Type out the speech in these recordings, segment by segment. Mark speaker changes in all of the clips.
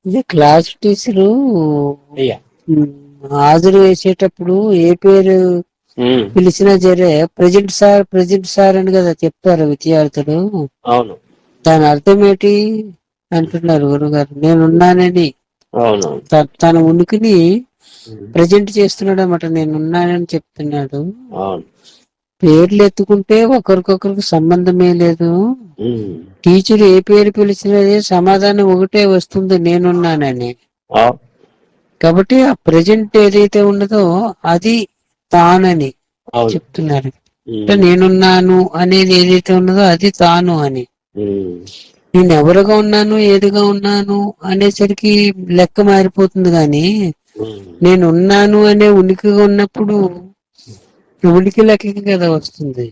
Speaker 1: ఇది class teacher హాజరు వేసేటప్పుడు ఏ పేరు పిలిచినా సరే ప్రజెంట్ సార్ అని కదా చెప్తారు విద్యార్థులు.
Speaker 2: అవును.
Speaker 1: దాని అర్థం ఏంటి అంటున్నారు గురుగారు. నేనున్నానని తన ఉనికిని ప్రజెంట్ చేస్తున్నాడు అన్నమాట. నేనున్నానని చెప్తున్నాడు. పేర్లు ఎత్తుకుంటే ఒకరికొకరికి సంబంధమే లేదు. టీచర్ ఏ పేరు పిలిచినా సమాధానం ఒకటే వస్తుంది, నేనున్నానని. కాబట్టి ఆ ప్రజెంట్ ఏదైతే ఉన్నదో అది తానని చెప్తున్నారు. నేనున్నాను అనేది ఏదైతే ఉన్నదో అది తాను అని. నేను ఎవరుగా ఉన్నాను ఏదిగా ఉన్నాను అనేసరికి లెక్క మారిపోతుంది. కానీ నేనున్నాను అనే ఉనికిగా ఉన్నప్పుడు ఉనికి లెక్కకి కదా వస్తుంది.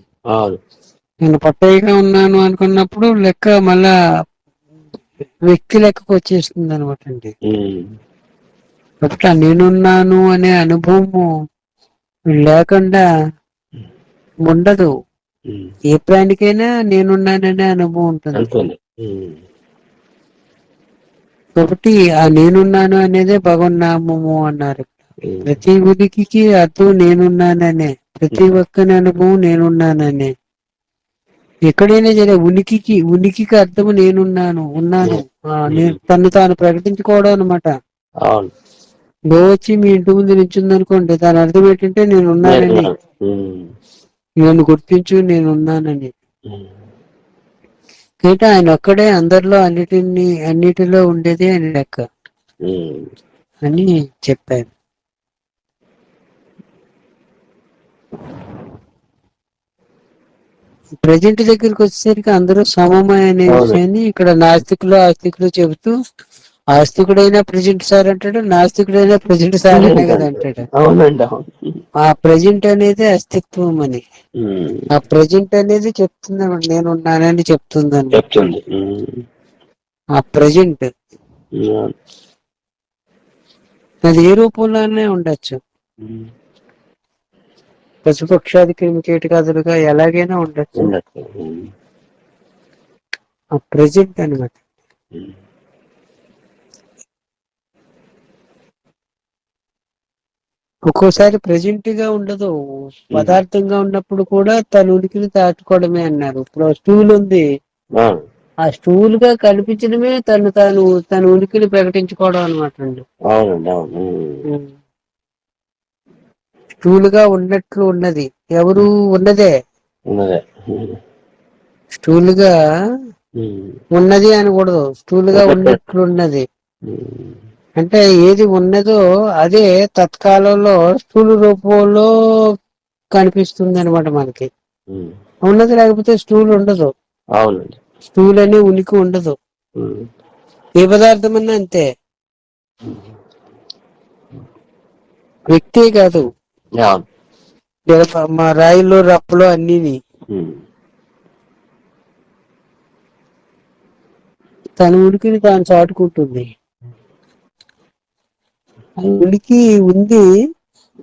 Speaker 1: నేను పట్టయ్యగా ఉన్నాను అనుకున్నప్పుడు లెక్క మళ్ళా వ్యక్తి లెక్కకు వచ్చేస్తుంది అనమాట అండి. కాబట్టి నేనున్నాను అనే అనుభవము లేకుండా ఉండదు. ఏ ప్రాణికైనా నేనున్నాననే అనుభవం ఉంటుంది. కాబట్టి ఆ నేనున్నాను అనేదే భగవన్నామము అన్నారు. ప్రతి ఉనికికి అర్థం నేనున్నాననే, ప్రతి ఒక్కని అనుభవం నేనున్నాననే. ఎక్కడైనా సరే ఉనికికి అర్థము నేనున్నాను, ఉన్నాను. తను తాను ప్రకటించుకోవడం అనమాట. గో వచ్చి మీ ఇంటి ముందు నిల్చుంది అనుకోండి, దాని అర్థం ఏంటంటే నేనున్నానని. నన్ను గుర్తించు, నేనున్నానని. కాబట్టి ఆయన ఒక్కడే అందరిలో అన్నిటిలో ఉండేది అని లెక్క అని చెప్పారు. ప్రజెంట్ దగ్గరికి వచ్చేసరికి అందరూ సమమే అనే విషయాన్ని ఇక్కడ ఆస్తికులు చెబుతూ, ఆస్తికుడైనా ప్రజెంట్ సార్ అంటాడు, నాస్తికుడైనా ప్రజెంట్ సార్ అనే కదా అంటాడు. ఆ ప్రజెంట్ అనేది అస్తిత్వం అని, ఆ ప్రజెంట్ అనేది చెప్తుంది నేనున్నానని చెప్తుంది. ఆ ప్రజెంట్ అది ఏ రూపంలోనే ఉండొచ్చు. పశుపక్షాది క్రిమికీటకాదులుగా ఎలాగైనా ఉండొచ్చు. ఆ ప్రజెంట్ అనమాట. ఒక్కోసారి ప్రజెంట్ గా ఉండదు, పదార్థంగా ఉన్నప్పుడు కూడా తన ఉనికిని దాటుకోవడమే అన్నారు. ఇప్పుడు స్టూల్ ఉంది, ఆ స్టూల్ గా కనిపించడమే తన ఉనికిని ప్రకటించుకోవడం అనమాట అండి. స్టూల్ గా ఉన్నట్లు ఉన్నది ఎవరు ఉన్నదే. స్టూల్ గా ఉన్నది అనకూడదు, స్టూల్ గా ఉన్నట్లు ఉన్నది. అంటే ఏది ఉన్నదో అదే తత్కాలంలో స్థూల రూపంలో కనిపిస్తుంది అనమాట మనకి. ఉన్నది లేకపోతే స్టూల్ ఉండదు. స్టూల్ అనే ఉనికి ఉండదు. ఏ పదార్థం అన్నా అంతే. వ్యక్తే కాదు, మా రాయిలో రప్పలో అన్ని తన ఉనికిని తాను చాటుకుంటుంది. ఉనికి ఉంది,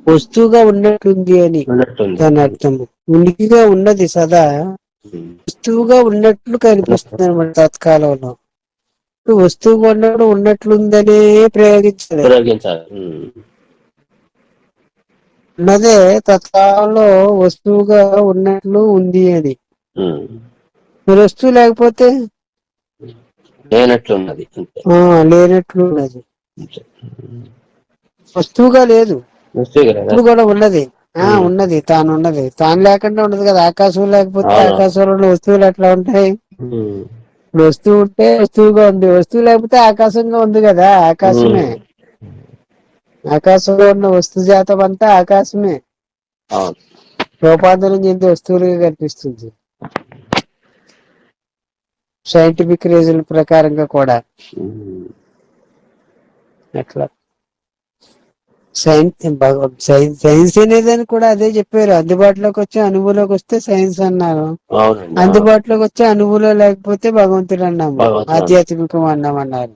Speaker 1: వస్తువుగా ఉన్నట్టుంది అని దాని అర్థము. ఉనికిగా ఉన్నది సదా వస్తువుగా ఉన్నట్లు కనిపిస్తుంది అనమాట తత్కాలంలో. వస్తువుగా ఉన్నప్పుడు ఉన్నట్లుందనే ప్రయోగించాలి. ఉన్నదే తత్కాలంలో వస్తువుగా ఉన్నట్లు ఉంది అని. మరి వస్తువు లేకపోతే లేనట్లున్నది. వస్తువుగా లేదు, ఇప్పుడు కూడా ఉన్నది. ఉన్నది, తాను ఉన్నది. తాను లేకుండా ఉండదు కదా. ఆకాశం లేకపోతే ఆకాశంలో ఉన్న వస్తువులు ఎట్లా ఉంటాయి? ఇప్పుడు వస్తువు ఉంటే వస్తువుగా ఉంది, వస్తువు లేకపోతే ఆకాశంగా ఉంది కదా. ఆకాశమే, ఆకాశంలో ఉన్న వస్తు జాతం అంతా ఆకాశమే. రూపాంతరం చెంది వస్తువులుగా కనిపిస్తుంది సైంటిఫిక్ రీజన్ ప్రకారంగా కూడా. అట్లా సైన్స్ అనేదాన్ని కూడా అదే చెప్పారు. అందుబాటులోకి వచ్చి అనుభవంలోకి వస్తే సైన్స్ అన్నారు, అందుబాటులోకి వచ్చే అనుభవంలో లేకపోతే భగవంతుడు అన్నాము, ఆధ్యాత్మికం అన్నామన్నారు.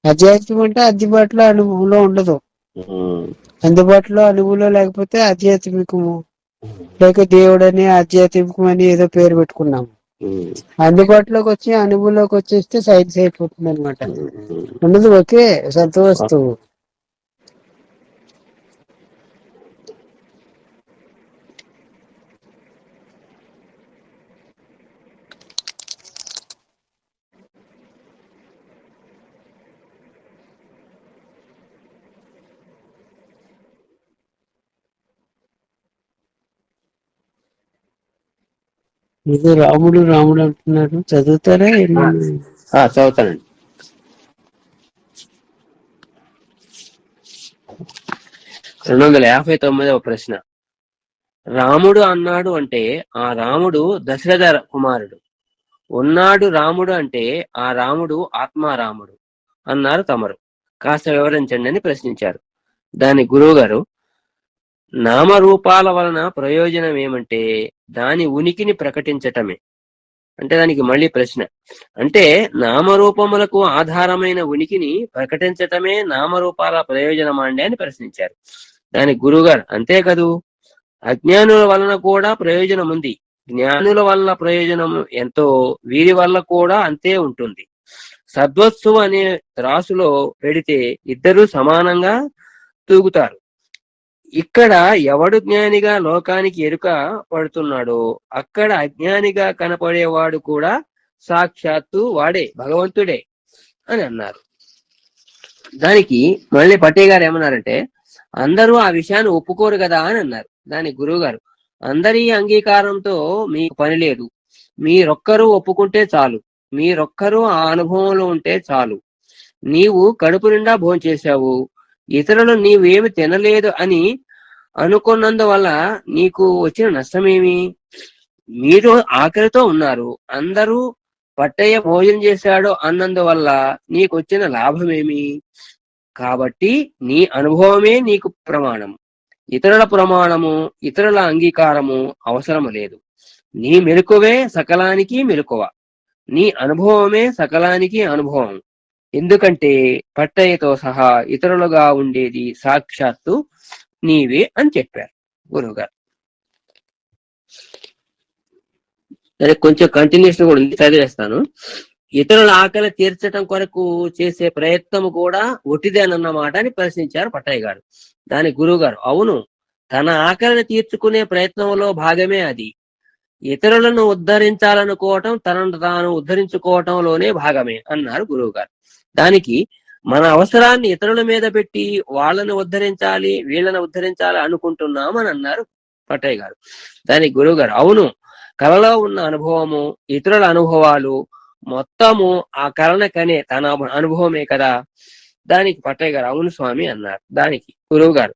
Speaker 1: ఆధ్యాత్మికం అంటే అందుబాటులో అనుభవంలో ఉండదు. అందుబాటులో అనుభవంలో లేకపోతే ఆధ్యాత్మికము, లేక దేవుడు అని ఆధ్యాత్మికం అని ఏదో పేరు పెట్టుకున్నాము. అందుబాటులోకి వచ్చి అనుభవంలోకి వచ్చేస్తే సైన్స్ అయిపోతుంది అనమాట. ఉన్నది ఒకే సత్వస్తువు. ఇది రాముడు రాముడు అంటున్నారు, చదువుతారా?
Speaker 2: చదువుతానండి. 259వ ప్రశ్న. రాముడు అన్నాడు అంటే ఆ రాముడు దశరథ కుమారుడు. ఉన్నాడు రాముడు అంటే ఆ రాముడు ఆత్మారాముడు అన్నారు తమరు. కాస్త వివరించండి అని ప్రశ్నించారు. దాని గురువు గారు, నామరూపాల వలన ప్రయోజనం ఏమంటే దాని ఉనికిని ప్రకటించటమే. అంటే దానికి మళ్ళీ ప్రశ్న, అంటే నామరూపములకు ఆధారమైన ఉనికిని ప్రకటించటమే నామరూపాల ప్రయోజనమా అండి అని ప్రశ్నించారు. దానికి గురువుగారు, అంతే కదూ, అజ్ఞానుల వలన కూడా ప్రయోజనం ఉంది. జ్ఞానుల వల్ల ప్రయోజనం ఎంతో వీరి వల్ల కూడా అంతే ఉంటుంది. సద్వత్సు అనే త్రాసులో పెడితే ఇద్దరూ సమానంగా తూగుతారు. ఇక్కడ ఎవడు జ్ఞానిగా లోకానికి ఎరుక పడుతున్నాడో అక్కడ అజ్ఞానిగా కనపడేవాడు కూడా సాక్షాత్తు వాడే, భగవంతుడే అని అన్నారు. దానికి మళ్ళీ పట్టే గారు ఏమన్నారంటే, అందరూ ఆ విషయాన్ని ఒప్పుకోరు కదా అని అన్నారు. దానికి గురువు గారు, అందరి అంగీకారంతో మీకు పని లేదు. మీరొక్కరూ ఒప్పుకుంటే చాలు. మీరొక్కరూ ఆ అనుభవంలో ఉంటే చాలు. నీవు కడుపు నిండా భోంచేశావు, ఇతరులు నీవేమి తినలేదు అని అనుకున్నందువల్ల నీకు వచ్చిన నష్టమేమి? మీరు ఆకలితో ఉన్నారు, అందరూ పట్టయ్య భోజనం చేశాడు అన్నందువల్ల నీకు వచ్చిన లాభమేమి? కాబట్టి నీ అనుభవమే నీకు ప్రమాణం. ఇతరుల ప్రమాణము, ఇతరుల అంగీకారము అవసరము లేదు. నీ మెలకువే సకలానికి మెలకువ, నీ అనుభవమే సకలానికి అనుభవం. ఎందుకంటే పట్టయ్యతో సహా ఇతరులుగా ఉండేది సాక్షాత్తు నీవే అని చెప్పారు గురువుగారు. సరే, కొంచెం కంటిన్యూషన్ కూడా ఉంది, చదివేస్తాను. ఇతరుల ఆకలి తీర్చడం కొరకు చేసే ప్రయత్నము కూడా ఒట్టిదేనన్నమాట అని ప్రశ్నించారు పట్టయ్య గారు. దాని గురువు గారు, అవును, తన ఆకలిని తీర్చుకునే ప్రయత్నంలో భాగమే అది. ఇతరులను ఉద్ధరించాలనుకోవటం తనను తాను ఉద్ధరించుకోవటంలోనే భాగమే అన్నారు గురువు గారు. దానికి మన అవసరాన్ని ఇతరుల మీద పెట్టి వాళ్ళని ఉద్ధరించాలి, వీళ్ళని ఉద్ధరించాలి అనుకుంటున్నాం అని అన్నారు పట్టయ్య గారు. దానికి గురువు గారు, అవును, కళలో ఉన్న అనుభవము, ఇతరుల అనుభవాలు మొత్తము ఆ కళన కనే తన అనుభవమే కదా. దానికి పట్టయ్య గారు, అవును స్వామి అన్నారు. దానికి గురువు గారు,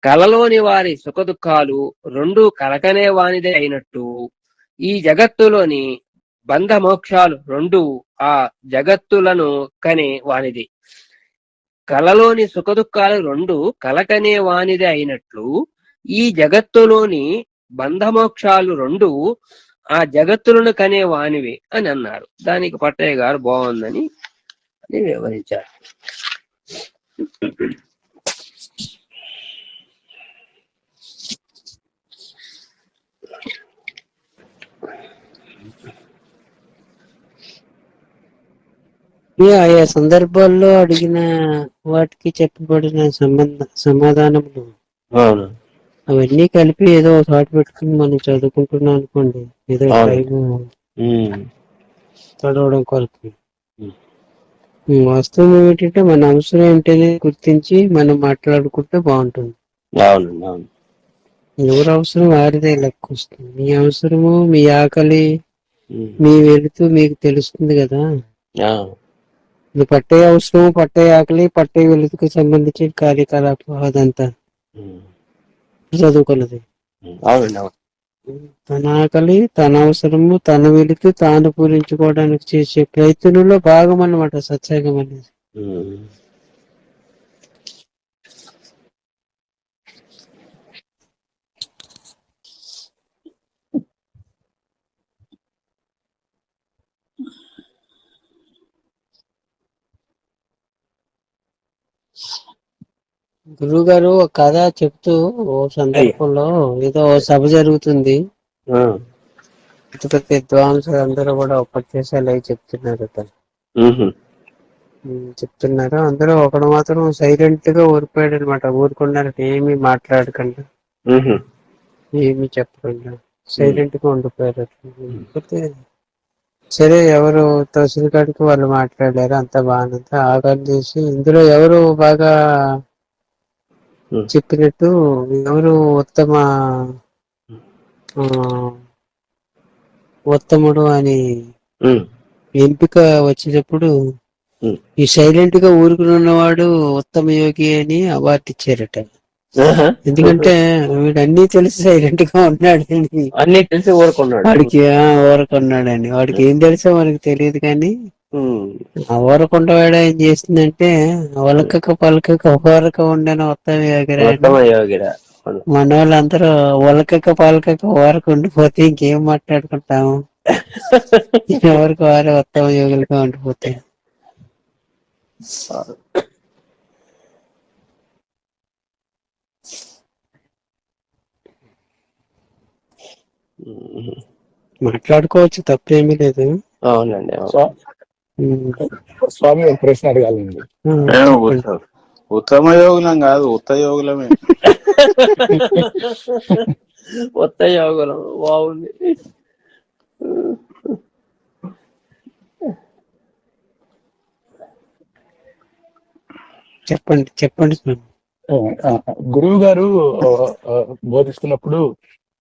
Speaker 2: కళలోని వారి సుఖ దుఃఖాలు రెండు కలకనే వానిదే అయినట్టు ఈ జగత్తులోని బంధ మోక్షాలు రెండు ఆ జగత్తులను కనే వానిది. కళలోని సుఖ దుఃఖాలు రెండు కలకనే వానిదే అయినట్లు ఈ జగత్తులోని బంధమోక్షాలు రెండు ఆ జగత్తులను కనే వానివే అని అన్నారు. దానికి పట్టయ్య గారు బాగుందని అని వివరించారు.
Speaker 1: ఆయా సందర్భాల్లో అడిగిన వాటికి చెప్పబడిన సమాధానములు అవన్నీ కలిపి ఏదో చోట పెట్టుకుని మనం చదువుకుంటున్నాం అనుకోండి, ఏదో టైం చదవడం కొరకు. వాస్తవం ఏమిటంటే మన అవసరం ఏంటనే గుర్తించి మనం మాట్లాడుకుంటే బాగుంటుంది. ఎవరి అవసరం వారిదే లెక్క వస్తుంది. మీ అవసరము, మీ ఆకలి, మీ వెళుతూ మీకు తెలుస్తుంది కదా. పట్టే అవసరం, పట్టే ఆకలి, పట్టే వెలుతుకు సంబంధించిన కార్యకలాపం అదంతా చదువుకున్నది. తన ఆకలి, తన అవసరము, తన వెలుతు తాను పూరించుకోవడానికి చేసే ప్రయత్నంలో భాగం అన్నమాట సత్సంగం అనేది. గురువు గారు ఒక కథ చెప్తూ ఓ సందర్భంలో ఏదో సభ జరుగుతుంది. పెద్ద పెద్ద విద్వాంసులు అందరూ కూడా ఉపదేశాలు అవి చెప్తున్నారు అతను.
Speaker 2: ఉహు,
Speaker 1: చెప్తున్నారు. అందరూ ఒకడు మాత్రం సైలెంట్ గా ఊరిపోయాడు అనమాట. ఊరుకున్నారు, ఏమీ మాట్లాడకుండా,
Speaker 2: ఉహు,
Speaker 1: ఏమీ చెప్పకుండా సైలెంట్ గా ఉండిపోయారు. కాకపోతే సరే, ఎవరు తోసిన కాడికి వాళ్ళు మాట్లాడారు, అంత బాగానే ఆగాలు చేసి. ఇందులో ఎవరు బాగా
Speaker 2: ఉమ్,
Speaker 1: చెప్పినట్టు, ఎవరు ఉత్తమ ఆ, ఉత్తముడు అని
Speaker 2: ఉమ్,
Speaker 1: ఎంపిక వచ్చేటప్పుడు
Speaker 2: ఉమ్.
Speaker 1: ఈ సైలెంట్ గా ఊరుకుని ఉన్నవాడు ఉత్తమ యోగి అని అవార్డు ఇచ్చారట.
Speaker 2: ఆహా, ఉహు.
Speaker 1: ఎందుకంటే వీడు అన్ని తెలిసి సైలెంట్ గా ఉన్నాడని.
Speaker 2: అన్నీ తెలిసి ఊరుకున్నాడు.
Speaker 1: వాడికి ఊరకున్నాడని, వాడికి ఏం తెలుసో మనకి తెలియదు కానీ
Speaker 2: ఉమ్,
Speaker 1: ఆ ఊరకుండా వాడు ఏం చేసిందంటే, ఒలకక పలకక ఊరక ఉండని ఉత్తమ యోగిరా అని.
Speaker 2: ఉత్తమ యోగిరా. అవును.
Speaker 1: మన వాళ్ళందరూ ఒలకక పలకక ఊరక ఉండిపోతే ఇంకేం మాట్లాడుకుంటాము. ఎవరికి వారే ఉత్తమ యోగులుగా ఉండిపోతే.
Speaker 2: ఉమ్,
Speaker 1: మాట్లాడుకోవచ్చు, తప్పేమీ లేదు.
Speaker 2: అవునండి, అవును.
Speaker 1: ఉమ్.
Speaker 3: స్వామి ఒక ప్రశ్న అడగాలండి.
Speaker 1: చెప్పండి.
Speaker 4: ఉత్తమ యోగులం కాదు, ఉత్త యోగులమే.
Speaker 2: కొత్త యోగులం బాగుంది.
Speaker 1: చెప్పండి చెప్పండి స్వామి.
Speaker 3: గురువు గారు బోధిస్తున్నప్పుడు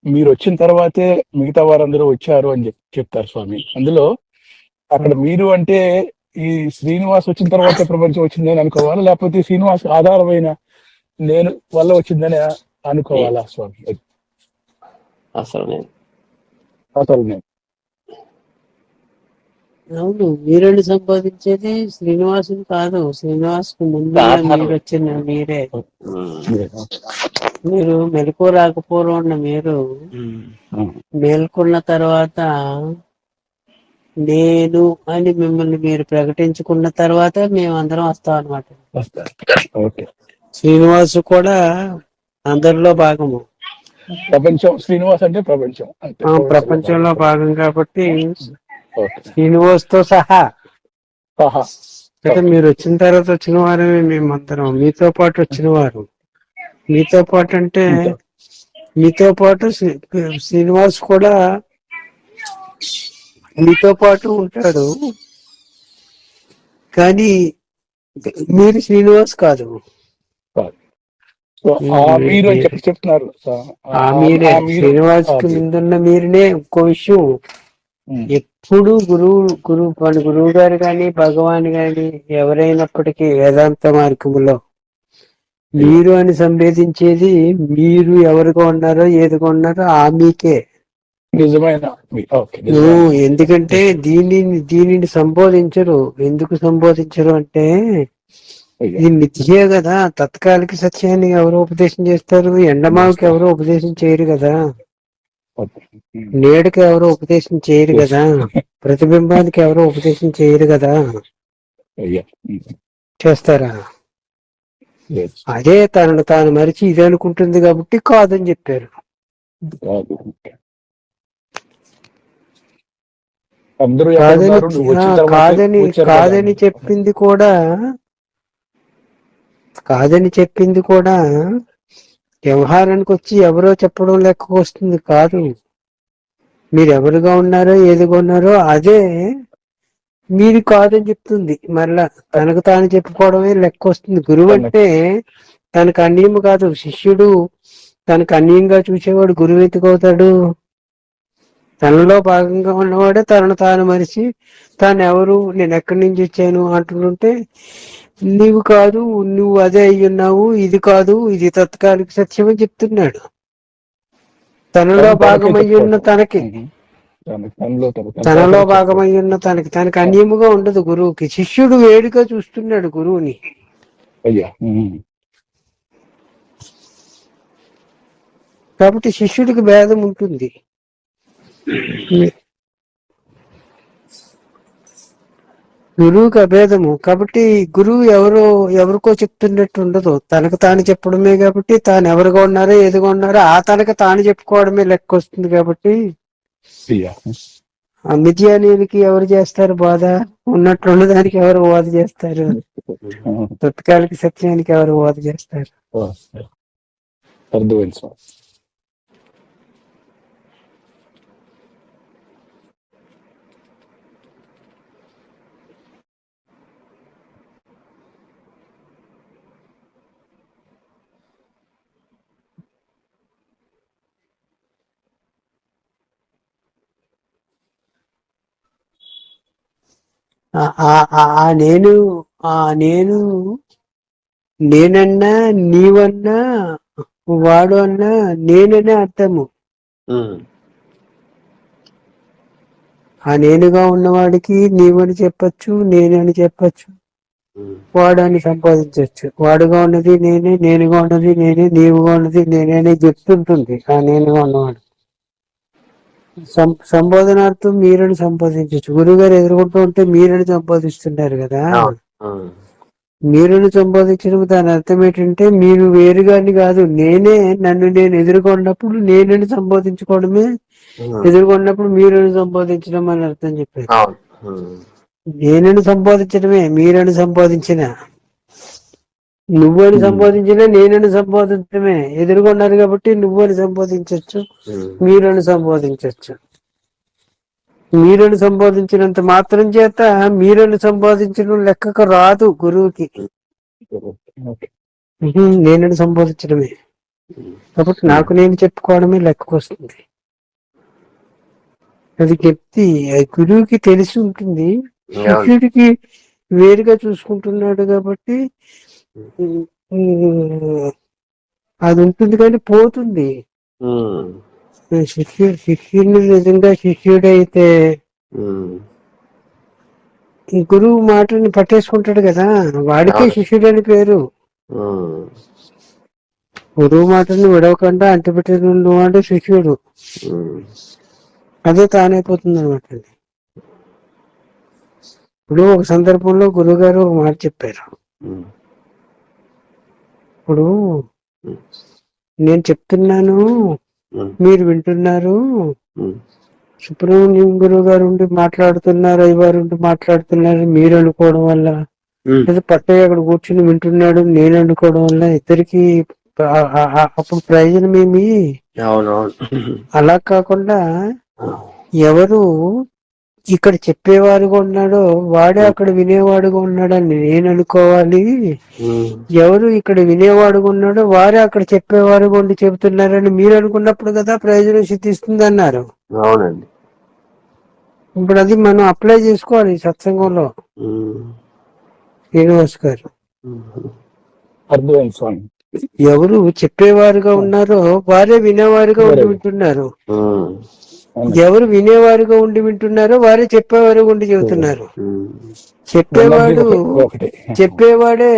Speaker 3: మీరు వచ్చిన తర్వాతే మిగతా వారందరూ వచ్చారు అని చెప్తారు స్వామి. అందులో అక్కడ మీరు అంటే ఈ శ్రీనివాస్ వచ్చిన తర్వాతే ప్రపంచం వచ్చిందని అనుకోవాలా, లేకపోతే శ్రీనివాస్ ఆధారమైన నేను వల్ల వచ్చిందని అనుకోవాలా స్వామి?
Speaker 2: అసలు నేను
Speaker 3: అసలు నేను
Speaker 1: అవును, మీరేంటి సంపాదించేది శ్రీనివాసుని కాదు, శ్రీనివాసుకు ముందున్న
Speaker 2: ఆధారం.
Speaker 1: మీరు వచ్చిన మీరే.
Speaker 2: ఉమ్,
Speaker 1: మీరు మెలకు రాకపోవడం ఉన్న మీరు మేల్కొన్న తర్వాత నేను అని మిమ్మల్ని మీరు ప్రకటించుకున్న తర్వాత మేమందరం వస్తాం అన్నమాట.
Speaker 3: వస్తారు. ఓకే.
Speaker 1: శ్రీనివాసు కూడా అందరిలో భాగము.
Speaker 3: ప్రపంచం శ్రీనివాస్ అంటే ప్రపంచం అంటే
Speaker 1: ప్రపంచంలో భాగం కాబట్టి
Speaker 3: ఓకే.
Speaker 1: శ్రీనివాస్తో సహా.
Speaker 3: ఆహా.
Speaker 1: అంటే మీరు వచ్చిన తర్వాత వచ్చిన వారమే మేమందరం, మీతో పాటు వచ్చిన వారు. మీతో పాటు అంటే మీతో పాటు శ్రీనివాస్ కూడా మీతో పాటు ఉంటాడు, కానీ మీరు శ్రీనివాస్ కాదు.
Speaker 3: సో మీరు అని చెప్తున్నారు.
Speaker 1: మీరే శ్రీనివాస్ కి ముందున్న మీరునే. ఇంకో విషయం, ఎప్పుడు మన గురువు గారు గాని భగవాన్ గాని ఎవరైనప్పటికీ వేదాంత మార్గములో మీరు అని సంబోధించేది మీరు ఎవరిగా ఉన్నారో ఏదిగా ఉన్నారో ఆ మీకే.
Speaker 3: నిజమైన
Speaker 1: ఎందుకంటే దీనిని సంబోధించరు. ఎందుకు సంబోధించరు అంటే, ఇది మిథ్యే కదా. తత్కాలిక సత్యాన్ని ఎవరు ఉపదేశం చేస్తారు? ఎండమావికి ఎవరు ఉపదేశం చేయరు కదా, నేడుకి ఎవరు ఉపదేశం చేయరు కదా, ప్రతిబింబానికి ఎవరు ఉపదేశం చేయరు కదా. చేస్తారా? అదే తనను తాను మరిచి ఇది అనుకుంటుంది కాబట్టి కాదని చెప్పారు. కాదని చెప్పింది కూడా వ్యవహారానికి వచ్చి ఎవరో చెప్పడం లెక్కకు వస్తుంది కాదు. మీరు ఎవరుగా ఉన్నారో ఏదిగా ఉన్నారో అదే మీరు కాదని చెప్తుంది. మరలా తనకు తాను చెప్పుకోవడమే లెక్క వస్తుంది. గురువు అంటే తనకు అన్యము కాదు. శిష్యుడు తనకు అన్యంగా చూసేవాడు గురువు ఎందుకు అవుతాడు? తనలో భాగంగా ఉన్నవాడే తనను తాను మరిచి తాను ఎవరు, నేను ఎక్కడి నుంచి వచ్చాను అంటుంటే, నీవు కాదు, నువ్వు అదే అయ్యున్నావు, ఇది కాదు, ఇది తత్కాలిక సత్యం అని చెప్తున్నాడు. తనలో భాగమై ఉన్న తనకి తనకి అన్యముగా ఉండదు గురువుకి. శిష్యుడు వేడుగా చూస్తున్నాడు గురువుని. కాబట్టి శిష్యుడికి భేదం ఉంటుంది. గురువుకి అభేదము. కాబట్టి గురువు ఎవరికో చెప్తున్నట్టు ఉండదు, తనకు తాను చెప్పడమే. కాబట్టి తాను ఎవరుగా ఉన్నారో ఏదిగా ఉన్నారో ఆ తనకు తాను చెప్పుకోవడమే లెక్క వస్తుంది. కాబట్టి
Speaker 3: ప్రియా.
Speaker 1: ఆ మిథ్యానీయులకి ఎవరు చేస్తారు బోధ? ఉన్నట్లున్న దానికి ఎవరు బోధ చేస్తారు? తత్కాలిక సత్యానికి ఎవరు బోధ చేస్తారు?
Speaker 3: అర్థమైంది స్వామి.
Speaker 1: ఆ నేను ఆ నేను నేనన్నా నీవన్నా వాడు అన్నా నేననే అర్థము. ఆ నేనుగా ఉన్నవాడికి నీవని చెప్పచ్చు, నేనని చెప్పచ్చు, వాడు అని సంపాదించవచ్చు. వాడుగా ఉన్నది నేనే, నేనుగా ఉన్నది నేనే, నీవుగా ఉన్నది నేనే అని చెప్తుంటుంది ఆ నేనుగా ఉన్నవాడు. సంబోధనార్థం మీరని సంపాదించవచ్చు. గురువు గారు ఎదుర్కొంటూ ఉంటే మీరని సంపాదిస్తున్నారు కదా. మీరుని సంబోధించడం దాని అర్థం ఏంటంటే మీరు వేరుగాని కాదు, నేనే నన్ను నేను ఎదుర్కొన్నప్పుడు నేనని సంబోధించుకోవడమే, ఎదుర్కొన్నప్పుడు మీరుని సంబోధించడం అని అర్థం చెప్పారు. నేనని సంబోధించడమే మీరని సంబోధించిన, నువ్వని సంబోధించినా నేనని సంబోధించడమే. ఎదుర్కొన్నారు కాబట్టి నువ్వని సంబోధించవచ్చు, మీరని సంబోధించవచ్చు. మీరని సంబోధించినంత మాత్రం చేత మీరని సంబోధించడం లెక్కకు రాదు గురువుకి. నేనని సంబోధించడమే కాబట్టి నాకు నేను చెప్పుకోవడమే లెక్కకు వస్తుంది. అది చెప్తే గురువుకి తెలిసి ఉంటుంది, శిష్యుడికి వేరుగా చూసుకుంటున్నాడు కాబట్టి అది ఉంటుంది కానీ పోతుంది. శిష్యుడిని నిజంగా శిష్యుడైతే ఈ గురువు మాటని పట్టేసుకుంటాడు కదా, వాడికే శిష్యుడు అని పేరు. గురువు మాటని విడవకుండా అంటిపెట్టిన వాడు శిష్యుడు. అదే తానైపోతుంది అనమాట. ఇప్పుడు ఒక సందర్భంలో గురువు గారు ఒక మాట చెప్పారు. ఇప్పుడు నేను చెప్తున్నాను, మీరు వింటున్నారు. సుబ్రహ్మణ్యం గురువు గారు ఉండి మాట్లాడుతున్నారు, అయ్యవారు ఉండి మాట్లాడుతున్నారు మీరు అనుకోవడం వల్ల, లేదా పట్టయ్య అక్కడ కూర్చుని వింటున్నాడు నేను అనుకోవడం వల్ల ఇద్దరికి అప్పుడు ప్రయోజనం ఏమి? అలా కాకుండా ఎవరు ఇక్కడ చెప్పేవారుగా ఉన్నాడో వాడే అక్కడ వినేవాడుగా ఉన్నాడని నేను అనుకోవాలి. ఎవరు ఇక్కడ వినేవాడుగా ఉన్నాడో వారే అక్కడ చెప్పేవారుగా ఉండి చెబుతున్నారని మీరు అనుకున్నప్పుడు కదా ప్రయోజనం సిద్ధిస్తుంది అన్నారు.
Speaker 2: అవునండి.
Speaker 1: ఇప్పుడు అది మనం అప్లై చేసుకోవాలి సత్సంగంలో. శ్రీనివాస్ గారు
Speaker 3: అర్థమైంది స్వామి.
Speaker 1: ఎవరు చెప్పేవారుగా ఉన్నారో వారే వినేవారుగా ఉండి వింటున్నారు. ఎవరు వినేవారుగా ఉండి వింటున్నారో వారే చెప్పేవారుగా ఉండి చెబుతున్నారు. చెప్పేవాడే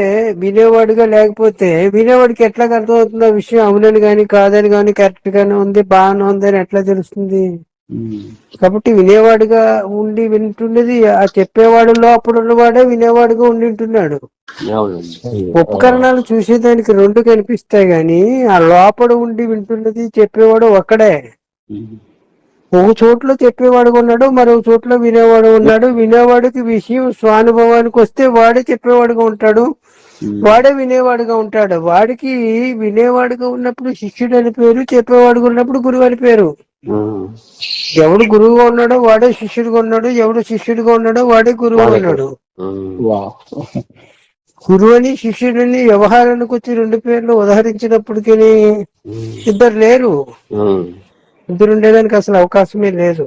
Speaker 1: వినేవాడుగా లేకపోతే వినేవాడికి ఎట్లా అర్థమవుతుంది ఆ విషయం? అవునని గాని కాదని గాని కరెక్ట్ గానే ఉంది బాగానే ఉంది అని ఎట్లా తెలుస్తుంది? కాబట్టి వినేవాడుగా ఉండి వింటున్నది ఆ చెప్పేవాడు లోపల ఉన్నవాడే వినేవాడుగా ఉండి వింటున్నాడు. ఉపకరణాలు చూసేదానికి రెండు కనిపిస్తాయి గాని ఆ లోపల ఉండి వింటున్నది చెప్పేవాడు ఒక్కడే. ఒక చోట్ల చెప్పేవాడుగా ఉన్నాడు, మరొక చోట్ల వినేవాడు ఉన్నాడు. వినేవాడికి విషయం స్వానుభవానికి వస్తే వాడే చెప్పేవాడుగా ఉంటాడు, వాడే వినేవాడుగా ఉంటాడు. వాడికి వినేవాడుగా ఉన్నప్పుడు శిష్యుడు అని పేరు, చెప్పేవాడుగా ఉన్నప్పుడు గురువు అని పేరు. ఎవడు గురువుగా ఉన్నాడో వాడే శిష్యుడిగా ఉన్నాడు, ఎవడు శిష్యుడిగా ఉన్నాడో వాడే గురువుగా ఉన్నాడు. గురువు అని శిష్యుడిని వ్యవహారానికి వచ్చి రెండు పేర్లు ఉదహరించినప్పటికీ ఇద్దరు లేరు. ఇద్దరు ఉండేదానికి అసలు అవకాశమే లేదు.